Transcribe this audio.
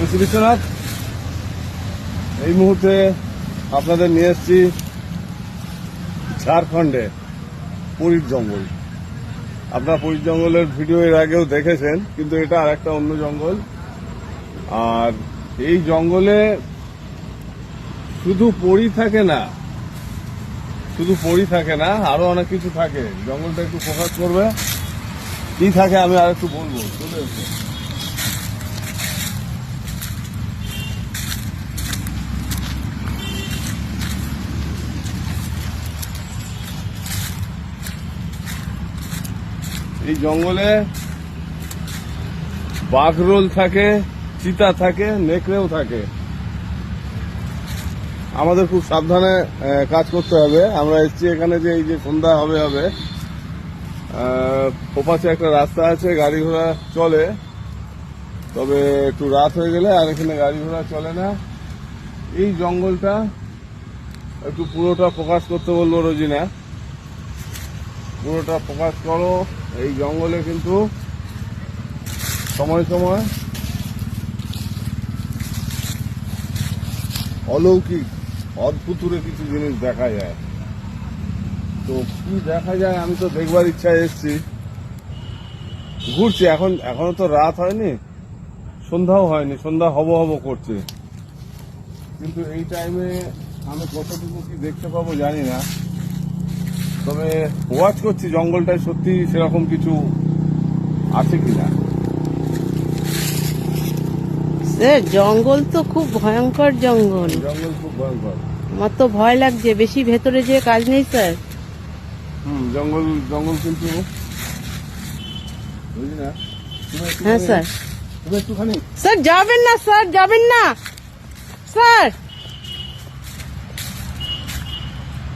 আমি শ্রী বিশ্বনাথ। এই মুহূর্তে আপনাদের নিয়ে এসেছি ঝাড়খণ্ডে পুরীর জঙ্গল। আপনারা পুরীর জঙ্গলের ভিডিও এর আগেও দেখেছেন, কিন্তু এটা আর একটা অন্য জঙ্গল। আর এই জঙ্গলে শুধু পরী থাকে না, আরো অনেক কিছু থাকে। জঙ্গলটা একটু ফোকাস করবে, কি থাকে আমি আর একটু বলবো। চলে এসো। এই জঙ্গলে বাঘরোল থাকে, চিতা থাকে, নেকড়েও থাকে। আমাদের খুব সাবধানে কাজ করতে হবে। আমরা এসছি এখানে যে এই যে সন্ধ্যা হবে ওপাশে একটা রাস্তা আছে, গাড়ি ঘোড়া চলে, তবে একটু রাত হয়ে গেলে আর এখানে গাড়ি ঘোড়া চলে না। এই জঙ্গলটা একটু পুরোটা ফোকাস করতে বলবো রোজিনা, পুরোটা ফোকাস করো। এই জঙ্গলে কিন্তু সময় সময় অলৌকিক অদ্ভুতুরে কিছু জিনিস দেখা যায়। তো কি দেখা যায় আমি তো দেখবার ইচ্ছায় এসেছি, ঘুরছি। এখনো তো রাত হয়নি, সন্ধ্যাও হয়নি, সন্ধ্যা হব করছে। কিন্তু এই টাইমে আমি কতটুকু কি দেখতে পাবো জানি না, তবে ওয়াচ করছি জঙ্গলটায় সত্যি সেরকম কিছু আছে কিনা। স্যার জঙ্গল তো খুব ভয়ঙ্কর জঙ্গল। জঙ্গল খুব ভয়ঙ্কর। আমার তো ভয় লাগছে, বেশি ভেতরে যে কাজ নেই স্যার। জঙ্গল কিন্তু বুঝলি না। হ্যাঁ স্যার। তুমি একটুখানি স্যার যাবেন না, স্যার যাবেন না।